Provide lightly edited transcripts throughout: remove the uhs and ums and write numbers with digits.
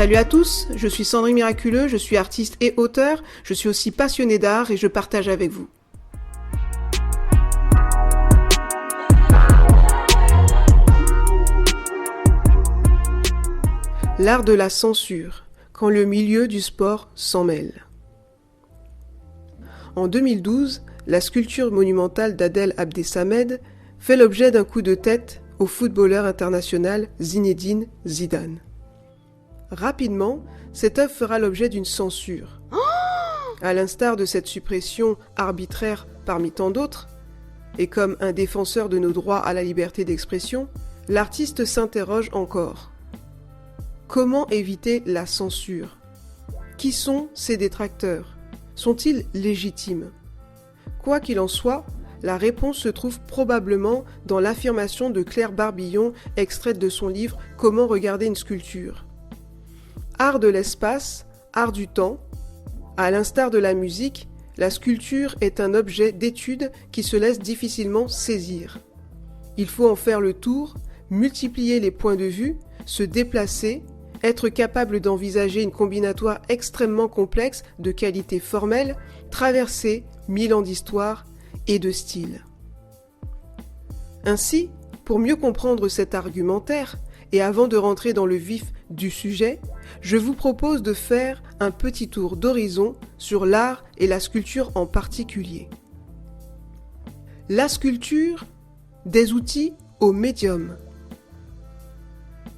Salut à tous, je suis Sandrine Miraculeux, je suis artiste et auteur, je suis aussi passionnée d'art et je partage avec vous. L'art de la censure, quand le milieu du sport s'en mêle. En 2012, la sculpture monumentale d'Adel Abdesamed fait l'objet d'un coup de tête au footballeur international Zinedine Zidane. Rapidement, cette œuvre fera l'objet d'une censure. À l'instar de cette suppression arbitraire parmi tant d'autres, et comme un défenseur de nos droits à la liberté d'expression, l'artiste s'interroge encore. Comment éviter la censure ? Qui sont ses détracteurs ? Sont-ils légitimes ? Quoi qu'il en soit, la réponse se trouve probablement dans l'affirmation de Claire Barbillon, extraite de son livre « Comment regarder une sculpture ». Art de l'espace, art du temps. À l'instar de la musique, la sculpture est un objet d'étude qui se laisse difficilement saisir. Il faut en faire le tour, multiplier les points de vue, se déplacer, être capable d'envisager une combinatoire extrêmement complexe de qualités formelles, traverser 1000 ans d'histoire et de style. Ainsi, pour mieux comprendre cet argumentaire, et avant de rentrer dans le vif du sujet, je vous propose de faire un petit tour d'horizon sur l'art et la sculpture en particulier. La sculpture, des outils au médium.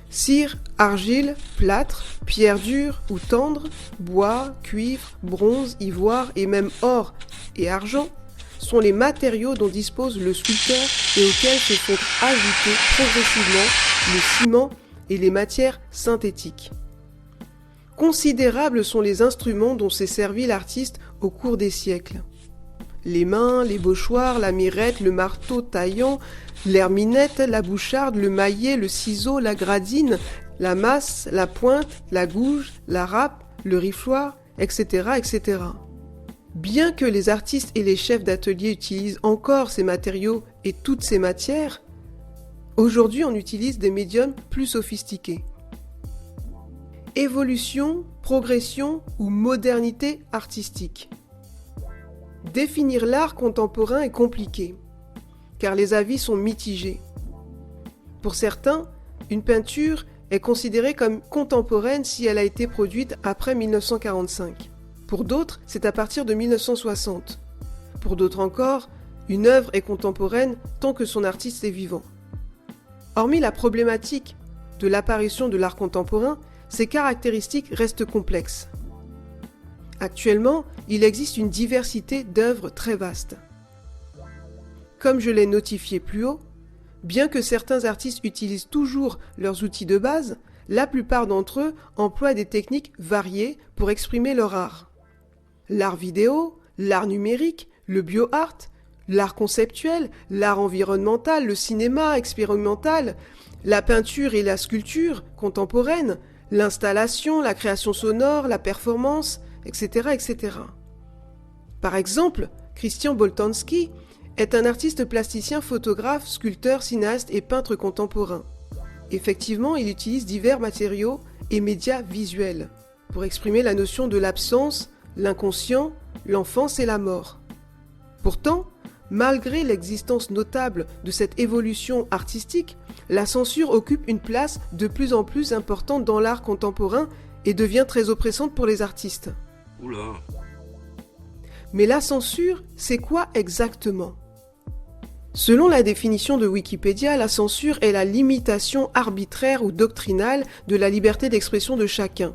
Cire, argile, plâtre, pierre dure ou tendre, bois, cuivre, bronze, ivoire et même or et argent sont les matériaux dont dispose le sculpteur et auxquels se sont ajoutés progressivement le ciment et les matières synthétiques. Considérables sont les instruments dont s'est servi l'artiste au cours des siècles. Les mains, les bauchoirs, la mirette, le marteau taillant, l'herminette, la boucharde, le maillet, le ciseau, la gradine, la masse, la pointe, la gouge, la râpe, le rifloir, etc., etc. Bien que les artistes et les chefs d'atelier utilisent encore ces matériaux et toutes ces matières, aujourd'hui on utilise des médiums plus sophistiqués. Évolution, progression ou modernité artistique. Définir l'art contemporain est compliqué, car les avis sont mitigés. Pour certains, une peinture est considérée comme contemporaine si elle a été produite après 1945. Pour d'autres, c'est à partir de 1960. Pour d'autres encore, une œuvre est contemporaine tant que son artiste est vivant. Hormis la problématique de l'apparition de l'art contemporain, ses caractéristiques restent complexes. Actuellement, il existe une diversité d'œuvres très vaste. Comme je l'ai notifié plus haut, bien que certains artistes utilisent toujours leurs outils de base, la plupart d'entre eux emploient des techniques variées pour exprimer leur art. L'art vidéo, l'art numérique, le bioart, l'art conceptuel, l'art environnemental, le cinéma expérimental, la peinture et la sculpture contemporaine, l'installation, la création sonore, la performance, etc., etc. Par exemple, Christian Boltanski est un artiste plasticien, photographe, sculpteur, cinéaste et peintre contemporain. Effectivement, il utilise divers matériaux et médias visuels pour exprimer la notion de l'absence, l'inconscient, l'enfance et la mort. Pourtant, malgré l'existence notable de cette évolution artistique, la censure occupe une place de plus en plus importante dans l'art contemporain et devient très oppressante pour les artistes. Oula. Mais la censure, c'est quoi exactement ? Selon la définition de Wikipédia, la censure est la limitation arbitraire ou doctrinale de la liberté d'expression de chacun.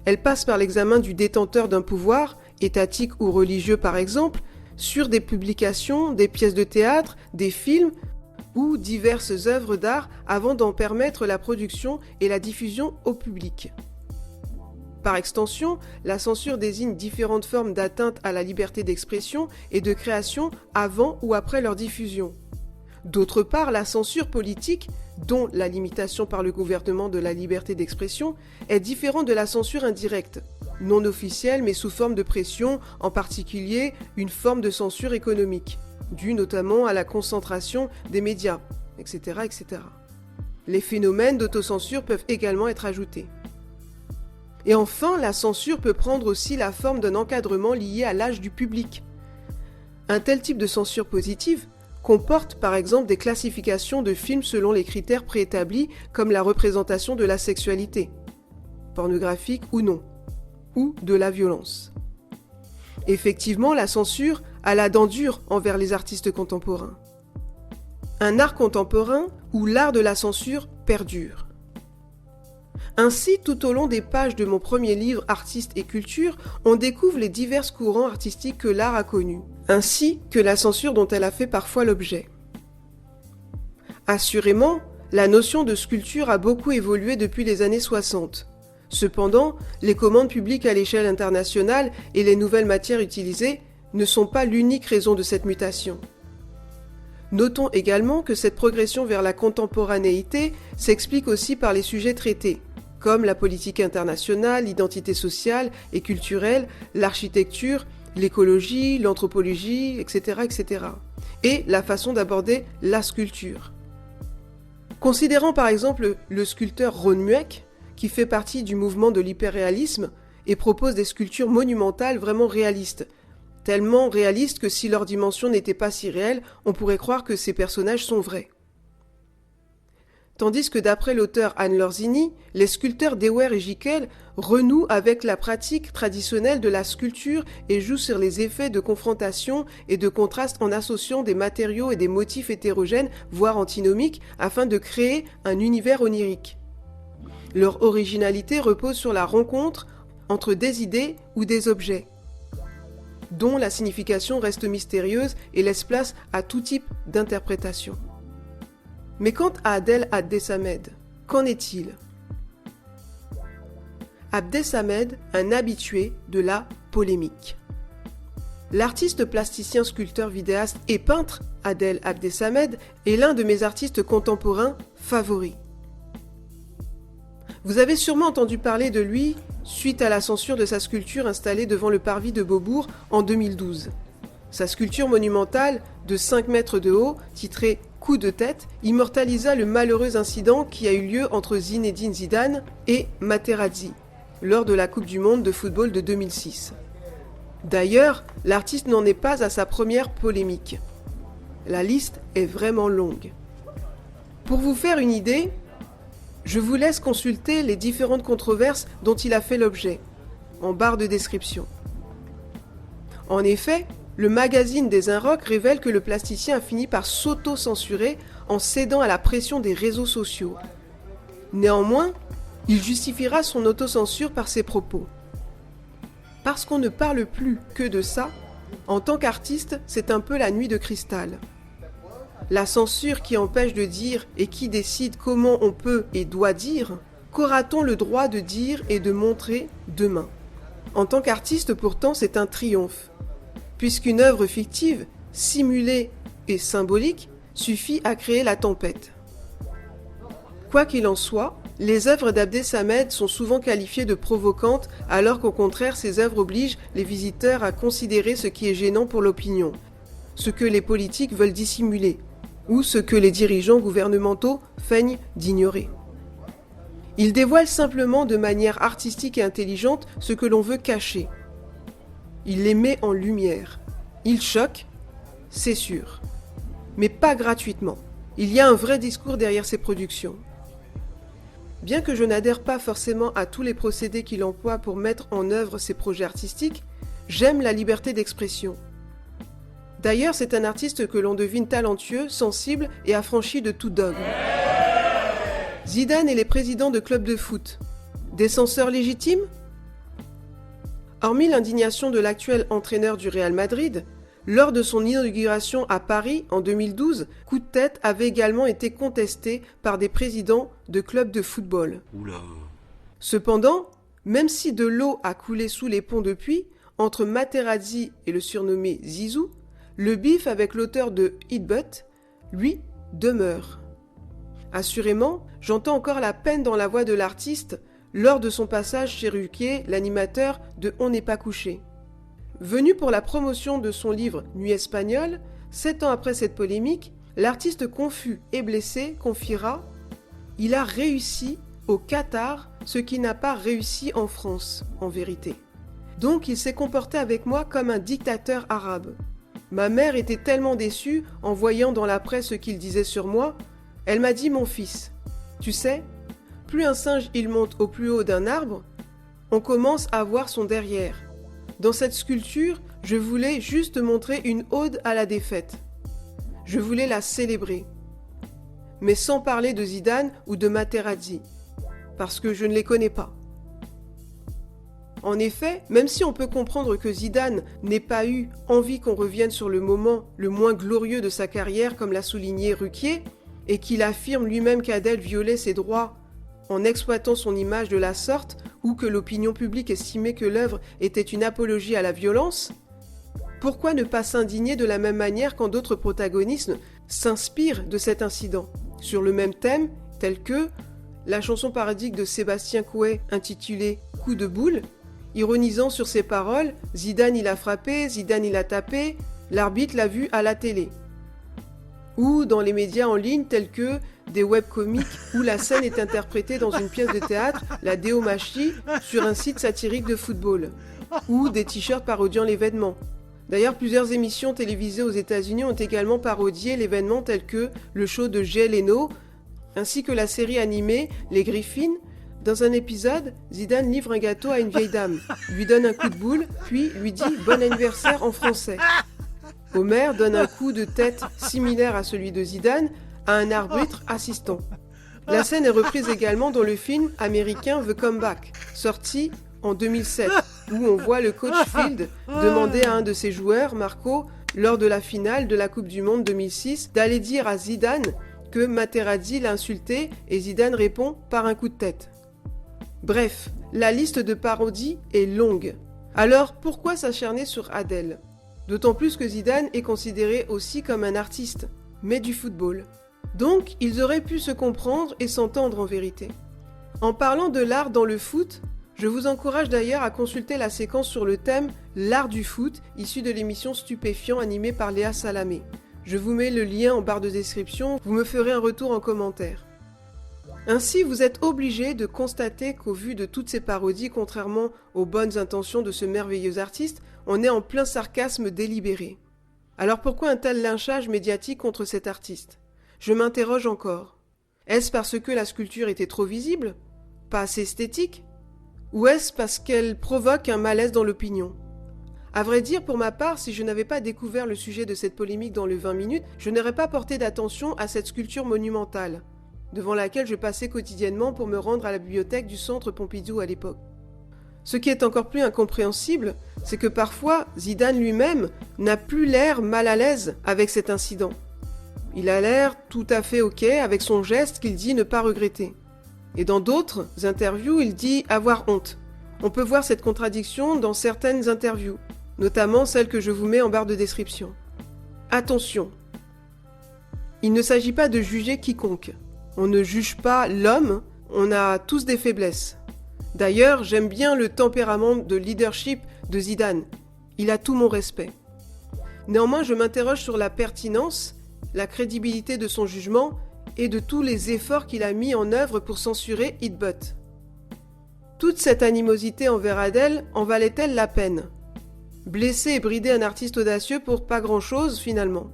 Elle passe par l'examen du détenteur d'un pouvoir, étatique ou religieux par exemple, sur des publications, des pièces de théâtre, des films ou diverses œuvres d'art avant d'en permettre la production et la diffusion au public. Par extension, la censure désigne différentes formes d'atteinte à la liberté d'expression et de création avant ou après leur diffusion. D'autre part, la censure politique, dont la limitation par le gouvernement de la liberté d'expression, est différente de la censure indirecte, non officielle mais sous forme de pression, en particulier une forme de censure économique, due notamment à la concentration des médias, etc., etc. Les phénomènes d'autocensure peuvent également être ajoutés. Et enfin, la censure peut prendre aussi la forme d'un encadrement lié à l'âge du public. Un tel type de censure positive comporte par exemple des classifications de films selon les critères préétablis comme la représentation de la sexualité, pornographique ou non, ou de la violence. Effectivement, la censure a la dent dure envers les artistes contemporains. Un art contemporain où l'art de la censure perdure. Ainsi, tout au long des pages de mon premier livre Artistes et culture, on découvre les divers courants artistiques que l'art a connus, ainsi que la censure dont elle a fait parfois l'objet. Assurément, la notion de sculpture a beaucoup évolué depuis les années 60. Cependant, les commandes publiques à l'échelle internationale et les nouvelles matières utilisées ne sont pas l'unique raison de cette mutation. Notons également que cette progression vers la contemporanéité s'explique aussi par les sujets traités, comme la politique internationale, l'identité sociale et culturelle, l'architecture, l'écologie, l'anthropologie, etc., etc., et la façon d'aborder la sculpture. Considérant par exemple le sculpteur Ron Mueck, qui fait partie du mouvement de l'hyperréalisme et propose des sculptures monumentales vraiment réalistes, tellement réalistes que si leur dimension n'était pas si réelle, on pourrait croire que ces personnages sont vrais. Tandis que d'après l'auteur Anne Lorzini, les sculpteurs Dewar et Jekyll renouent avec la pratique traditionnelle de la sculpture et jouent sur les effets de confrontation et de contraste en associant des matériaux et des motifs hétérogènes, voire antinomiques, afin de créer un univers onirique. Leur originalité repose sur la rencontre entre des idées ou des objets, dont la signification reste mystérieuse et laisse place à tout type d'interprétation. Mais quant à Adel Abdessamed, qu'en est-il? Abdessamed, un habitué de la polémique. L'artiste plasticien, sculpteur, vidéaste et peintre Adel Abdessamed est l'un de mes artistes contemporains favoris. Vous avez sûrement entendu parler de lui suite à la censure de sa sculpture installée devant le parvis de Beaubourg en 2012. Sa sculpture monumentale de 5 mètres de haut, titrée « Coup de tête », immortalisa le malheureux incident qui a eu lieu entre Zinedine Zidane et Materazzi lors de la Coupe du Monde de football de 2006. D'ailleurs, l'artiste n'en est pas à sa première polémique. La liste est vraiment longue. Pour vous faire une idée, je vous laisse consulter les différentes controverses dont il a fait l'objet, en barre de description. En effet, le magazine des Inrocks révèle que le plasticien a fini par s'auto-censurer en cédant à la pression des réseaux sociaux. Néanmoins, il justifiera son autocensure par ses propos. Parce qu'on ne parle plus que de ça, en tant qu'artiste, c'est un peu la nuit de cristal. La censure qui empêche de dire et qui décide comment on peut et doit dire, qu'aura-t-on le droit de dire et de montrer demain? En tant qu'artiste, pourtant, c'est un triomphe, puisqu'une œuvre fictive, simulée et symbolique, suffit à créer la tempête. Quoi qu'il en soit, les œuvres d'Abdessamed sont souvent qualifiées de provocantes, alors qu'au contraire, ces œuvres obligent les visiteurs à considérer ce qui est gênant pour l'opinion, ce que les politiques veulent dissimuler, ou ce que les dirigeants gouvernementaux feignent d'ignorer. Il dévoile simplement de manière artistique et intelligente ce que l'on veut cacher. Il les met en lumière. Il choque, c'est sûr. Mais pas gratuitement. Il y a un vrai discours derrière ses productions. Bien que je n'adhère pas forcément à tous les procédés qu'il emploie pour mettre en œuvre ses projets artistiques, j'aime la liberté d'expression. D'ailleurs, c'est un artiste que l'on devine talentueux, sensible et affranchi de tout dogme. Zidane et les présidents de clubs de foot. Des censeurs légitimes? Hormis l'indignation de l'actuel entraîneur du Real Madrid, lors de son inauguration à Paris en 2012, Coup de tête avait également été contesté par des présidents de clubs de football. Oula. Cependant, même si de l'eau a coulé sous les ponts depuis, entre Materazzi et le surnommé Zizou, le bif avec l'auteur de Hit But, lui, demeure. Assurément, j'entends encore la peine dans la voix de l'artiste lors de son passage chez Ruquier, l'animateur de On n'est pas couché. Venu pour la promotion de son livre Nuit espagnole, 7 ans après cette polémique, l'artiste confus et blessé confiera « Il a réussi au Qatar ce qui n'a pas réussi en France, en vérité. Donc il s'est comporté avec moi comme un dictateur arabe. Ma mère était tellement déçue en voyant dans la presse ce qu'il disait sur moi, elle m'a dit « Mon fils, tu sais, plus un singe il monte au plus haut d'un arbre, on commence à voir son derrière. Dans cette sculpture, je voulais juste montrer une ode à la défaite. Je voulais la célébrer. Mais sans parler de Zidane ou de Materazzi, parce que je ne les connais pas. » En effet, même si on peut comprendre que Zidane n'ait pas eu envie qu'on revienne sur le moment le moins glorieux de sa carrière, comme l'a souligné Ruquier, et qu'il affirme lui-même qu'Adel violait ses droits en exploitant son image de la sorte, ou que l'opinion publique estimait que l'œuvre était une apologie à la violence, pourquoi ne pas s'indigner de la même manière quand d'autres protagonistes s'inspirent de cet incident, sur le même thème, tel que la chanson parodique de Sébastien Coué intitulée « Coup de boule », ironisant sur ses paroles « Zidane il a frappé, Zidane il a tapé, l'arbitre l'a vu à la télé ». Ou dans les médias en ligne tels que des webcomics où la scène est interprétée dans une pièce de théâtre, la Déomachie, sur un site satirique de football. Ou des t-shirts parodiant l'événement. D'ailleurs, plusieurs émissions télévisées aux États-Unis ont également parodié l'événement tel que le show de Jay Leno, ainsi que la série animée Les Griffins. Dans un épisode, Zidane livre un gâteau à une vieille dame, lui donne un coup de boule, puis lui dit « bon anniversaire » en français. Homer donne un coup de tête similaire à celui de Zidane à un arbitre assistant. La scène est reprise également dans le film américain The Comeback, sorti en 2007, où on voit le coach Field demander à un de ses joueurs, Marco, lors de la finale de la Coupe du Monde 2006, d'aller dire à Zidane que Materazzi l'a insulté et Zidane répond par un coup de tête. Bref, la liste de parodies est longue. Alors pourquoi s'acharner sur Adel ? D'autant plus que Zidane est considéré aussi comme un artiste, mais du football. Donc, ils auraient pu se comprendre et s'entendre en vérité. En parlant de l'art dans le foot, je vous encourage d'ailleurs à consulter la séquence sur le thème « L'art du foot » issue de l'émission Stupéfiant animée par Léa Salamé. Je vous mets le lien en barre de description, vous me ferez un retour en commentaire. Ainsi, vous êtes obligé de constater qu'au vu de toutes ces parodies, contrairement aux bonnes intentions de ce merveilleux artiste, on est en plein sarcasme délibéré. Alors pourquoi un tel lynchage médiatique contre cet artiste ? Je m'interroge encore. Est-ce parce que la sculpture était trop visible ? Pas assez esthétique ? Ou est-ce parce qu'elle provoque un malaise dans l'opinion ? À vrai dire, pour ma part, si je n'avais pas découvert le sujet de cette polémique dans le 20 minutes, je n'aurais pas porté d'attention à cette sculpture monumentale, devant laquelle je passais quotidiennement pour me rendre à la bibliothèque du Centre Pompidou à l'époque. Ce qui est encore plus incompréhensible, c'est que parfois, Zidane lui-même n'a plus l'air mal à l'aise avec cet incident. Il a l'air tout à fait ok avec son geste qu'il dit ne pas regretter. Et dans d'autres interviews, il dit avoir honte. On peut voir cette contradiction dans certaines interviews, notamment celles que je vous mets en barre de description. Attention, il ne s'agit pas de juger quiconque. On ne juge pas l'homme, on a tous des faiblesses. D'ailleurs, j'aime bien le tempérament de leadership de Zidane. Il a tout mon respect. Néanmoins, je m'interroge sur la pertinence, la crédibilité de son jugement et de tous les efforts qu'il a mis en œuvre pour censurer Hit But. Toute cette animosité envers Adel en valait-elle la peine ? Blesser et brider un artiste audacieux pour pas grand-chose finalement.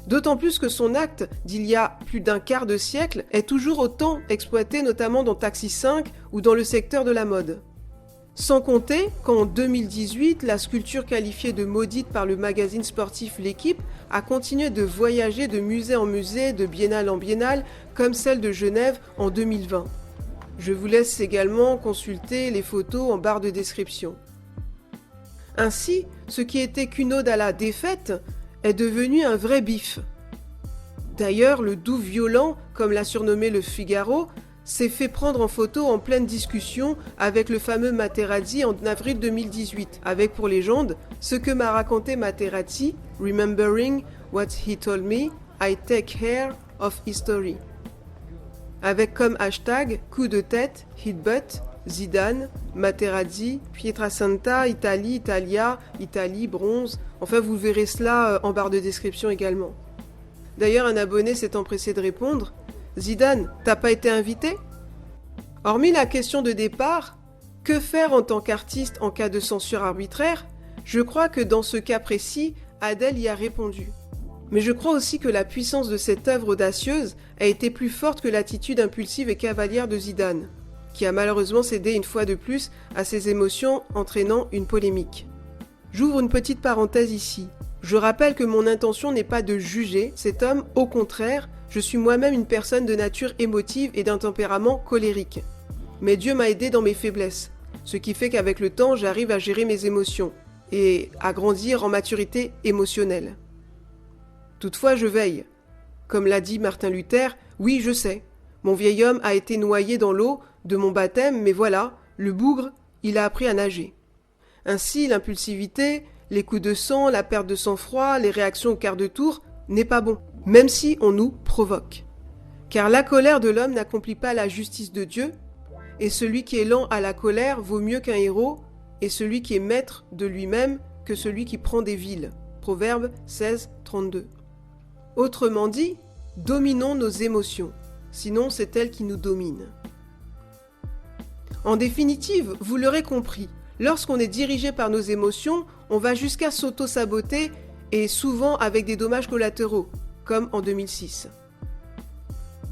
D'autant plus que son acte d'il y a plus d'un quart de siècle est toujours autant exploité notamment dans Taxi 5 ou dans le secteur de la mode. Sans compter qu'en 2018, la sculpture qualifiée de maudite par le magazine sportif L'Équipe a continué de voyager de musée en musée, de biennale en biennale, comme celle de Genève en 2020. Je vous laisse également consulter les photos en barre de description. Ainsi, ce qui était qu'une ode à la défaite est devenu un vrai bif. D'ailleurs, le doux violent, comme l'a surnommé le Figaro, s'est fait prendre en photo en pleine discussion avec le fameux Materazzi en avril 2018, avec pour légende ce que m'a raconté Materazzi, remembering what he told me, I take care of history. Avec comme hashtag coup de tête, hit butt, Zidane, Materazzi, Pietrasanta, Italie, Italia, Italie, bronze. Enfin, vous verrez cela en barre de description également. D'ailleurs, un abonné s'est empressé de répondre « Zidane, t'as pas été invité ?» Hormis la question de départ, que faire en tant qu'artiste en cas de censure arbitraire? Je crois que dans ce cas précis, Adèle y a répondu. Mais je crois aussi que la puissance de cette œuvre audacieuse a été plus forte que l'attitude impulsive et cavalière de Zidane, qui a malheureusement cédé une fois de plus à ses émotions entraînant une polémique. J'ouvre une petite parenthèse ici. Je rappelle que mon intention n'est pas de juger cet homme, au contraire, je suis moi-même une personne de nature émotive et d'un tempérament colérique. Mais Dieu m'a aidé dans mes faiblesses, ce qui fait qu'avec le temps, j'arrive à gérer mes émotions et à grandir en maturité émotionnelle. Toutefois, je veille. Comme l'a dit Martin Luther, oui, je sais, mon vieil homme a été noyé dans l'eau de mon baptême, mais voilà, le bougre, il a appris à nager. Ainsi, l'impulsivité, les coups de sang, la perte de sang-froid, les réactions au quart de tour, n'est pas bon, même si on nous provoque. Car la colère de l'homme n'accomplit pas la justice de Dieu, et celui qui est lent à la colère vaut mieux qu'un héros, et celui qui est maître de lui-même que celui qui prend des villes. Proverbe 16, 32. Autrement dit, dominons nos émotions, sinon c'est elles qui nous dominent. En définitive, vous l'aurez compris, lorsqu'on est dirigé par nos émotions, on va jusqu'à s'auto-saboter et souvent avec des dommages collatéraux, comme en 2006.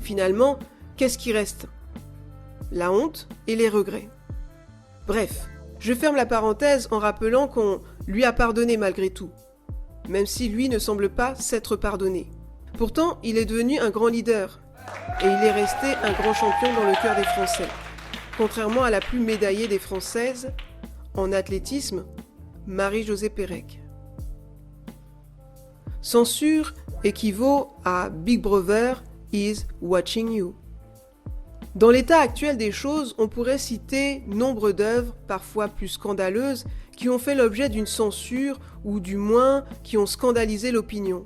Finalement, qu'est-ce qui reste? La honte et les regrets. Bref, je ferme la parenthèse en rappelant qu'on lui a pardonné malgré tout, même si lui ne semble pas s'être pardonné. Pourtant, il est devenu un grand leader, et il est resté un grand champion dans le cœur des Français. Contrairement à la plus médaillée des Françaises, en athlétisme, Marie-Josée Pérec. Censure équivaut à Big Brother is watching you. Dans l'état actuel des choses, on pourrait citer nombre d'œuvres, parfois plus scandaleuses, qui ont fait l'objet d'une censure ou du moins qui ont scandalisé l'opinion.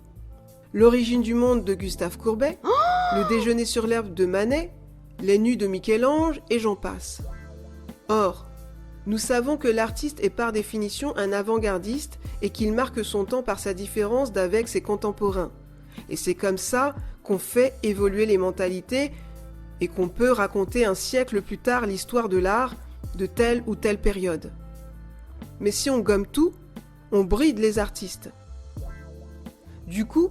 L'origine du monde de Gustave Courbet, Le déjeuner sur l'herbe de Manet, Les nus de Michel-Ange et j'en passe. Or, nous savons que l'artiste est par définition un avant-gardiste et qu'il marque son temps par sa différence d'avec ses contemporains. Et c'est comme ça qu'on fait évoluer les mentalités et qu'on peut raconter un siècle plus tard l'histoire de l'art de telle ou telle période. Mais si on gomme tout, on bride les artistes. Du coup,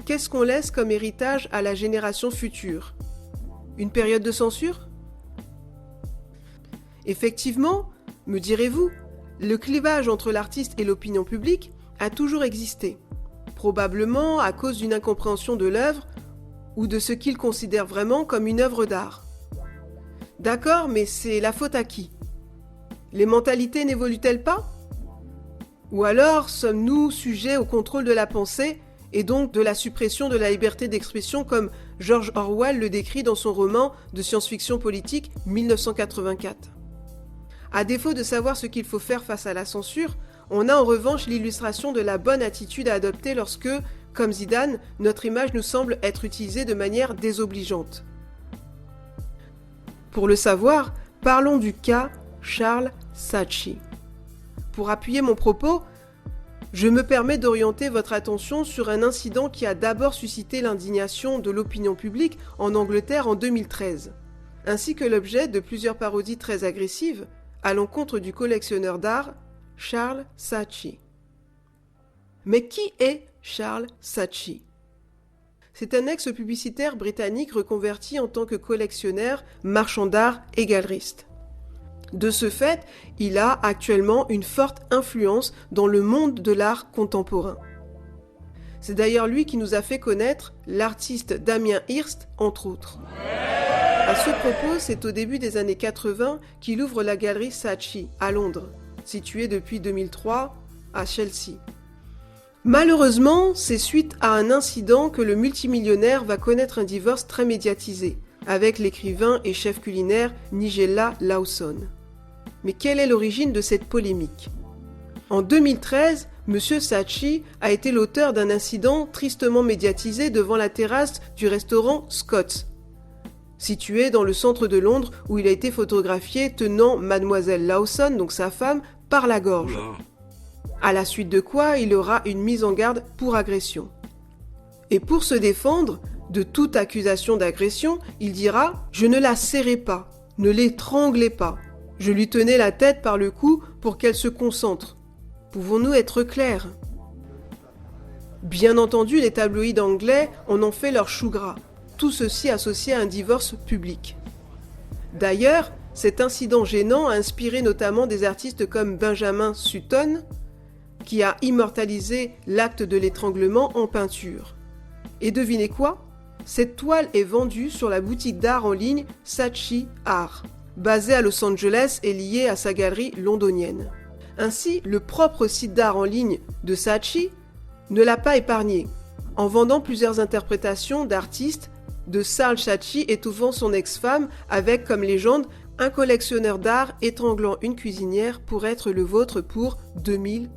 qu'est-ce qu'on laisse comme héritage à la génération future? Une période de censure? Effectivement, me direz-vous, le clivage entre l'artiste et l'opinion publique a toujours existé, probablement à cause d'une incompréhension de l'œuvre ou de ce qu'ils considèrent vraiment comme une œuvre d'art. D'accord, mais c'est la faute à qui? Les mentalités n'évoluent-elles pas? Ou alors sommes-nous sujets au contrôle de la pensée et donc de la suppression de la liberté d'expression comme George Orwell le décrit dans son roman de science-fiction politique 1984. À défaut de savoir ce qu'il faut faire face à la censure, on a en revanche l'illustration de la bonne attitude à adopter lorsque, comme Zidane, notre image nous semble être utilisée de manière désobligeante. Pour le savoir, parlons du cas Charles Saatchi. Pour appuyer mon propos, je me permets d'orienter votre attention sur un incident qui a d'abord suscité l'indignation de l'opinion publique en Angleterre en 2013, ainsi que l'objet de plusieurs parodies très agressives à l'encontre du collectionneur d'art Charles Saatchi. Mais qui est Charles Saatchi? C'est un ex-publicitaire britannique reconverti en tant que collectionneur, marchand d'art et galeriste. De ce fait, il a actuellement une forte influence dans le monde de l'art contemporain. C'est d'ailleurs lui qui nous a fait connaître l'artiste Damien Hirst, entre autres. À ce propos, c'est au début des années 80 qu'il ouvre la galerie Saatchi, à Londres, située depuis 2003 à Chelsea. Malheureusement, c'est suite à un incident que le multimillionnaire va connaître un divorce très médiatisé, avec l'écrivain et chef culinaire Nigella Lawson. Mais quelle est l'origine de cette polémique? En 2013, M. Saatchi a été l'auteur d'un incident tristement médiatisé devant la terrasse du restaurant Scott's, situé dans le centre de Londres où il a été photographié tenant Mademoiselle Lawson, donc sa femme, par la gorge. À la suite de quoi, il aura une mise en garde pour agression. Et pour se défendre de toute accusation d'agression, il dira « Je ne la serrai pas ». Ne l'étranglez pas. Je lui tenais la tête par le cou pour qu'elle se concentre. Pouvons-nous être clairs ? Bien entendu, les tabloïds anglais en ont fait leur chou gras. Tout ceci associé à un divorce public. D'ailleurs, cet incident gênant a inspiré notamment des artistes comme Benjamin Sutton, qui a immortalisé l'acte de l'étranglement en peinture. Et devinez quoi ? Cette toile est vendue sur la boutique d'art en ligne Saatchi Art, basée à Los Angeles et liée à sa galerie londonienne. Ainsi, le propre site d'art en ligne de Saatchi ne l'a pas épargné, en vendant plusieurs interprétations d'artistes de Sarl Saatchi étouffant son ex-femme avec comme légende un collectionneur d'art étranglant une cuisinière pour être le vôtre pour $2000.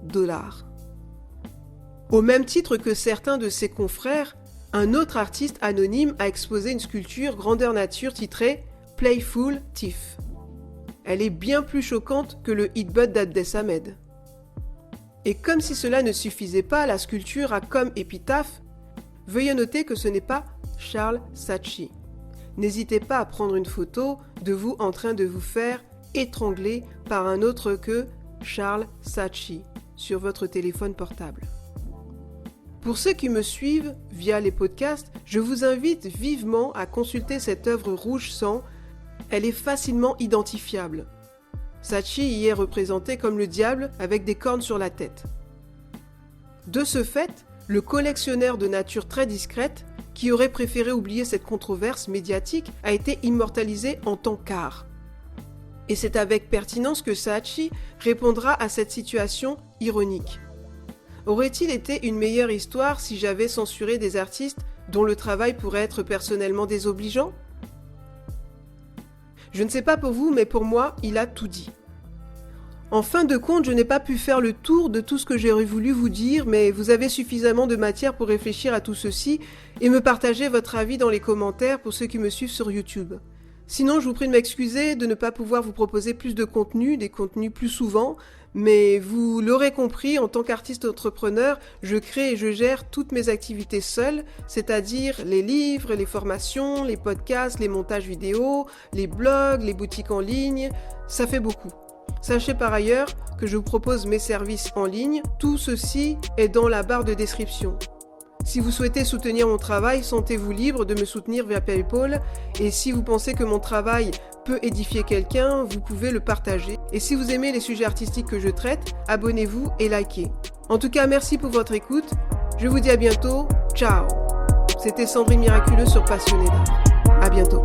Au même titre que certains de ses confrères, un autre artiste anonyme a exposé une sculpture grandeur nature titrée Playful Thief. Elle est bien plus choquante que le Hit-Bud d'Abdel Hamed. Et comme si cela ne suffisait pas, la sculpture a comme épitaphe « Veuillez noter que ce n'est pas Charles Saatchi. N'hésitez pas à prendre une photo de vous en train de vous faire étrangler par un autre que Charles Saatchi sur votre téléphone portable. » Pour ceux qui me suivent via les podcasts, je vous invite vivement à consulter cette œuvre rouge sang. Elle est facilement identifiable. Saatchi y est représenté comme le diable avec des cornes sur la tête. De ce fait, le collectionneur de nature très discrète, qui aurait préféré oublier cette controverse médiatique, a été immortalisé en tant qu'art. Et c'est avec pertinence que Saatchi répondra à cette situation ironique. Aurait-il été une meilleure histoire si j'avais censuré des artistes dont le travail pourrait être personnellement désobligeant ? Je ne sais pas pour vous, mais pour moi, il a tout dit. En fin de compte, je n'ai pas pu faire le tour de tout ce que j'aurais voulu vous dire, mais vous avez suffisamment de matière pour réfléchir à tout ceci et me partager votre avis dans les commentaires pour ceux qui me suivent sur YouTube. Sinon, je vous prie de m'excuser de ne pas pouvoir vous proposer plus de contenu, des contenus plus souvent, mais vous l'aurez compris, en tant qu'artiste entrepreneur, je crée et je gère toutes mes activités seule, c'est-à-dire les livres, les formations, les podcasts, les montages vidéo, les blogs, les boutiques en ligne, ça fait beaucoup. Sachez par ailleurs que je vous propose mes services en ligne, tout ceci est dans la barre de description. Si vous souhaitez soutenir mon travail, sentez-vous libre de me soutenir via PayPal. Et si vous pensez que mon travail peut édifier quelqu'un, vous pouvez le partager. Et si vous aimez les sujets artistiques que je traite, abonnez-vous et likez. En tout cas, merci pour votre écoute. Je vous dis à bientôt. Ciao. C'était Sandrine Miraculeux sur Passionné d'art. À bientôt.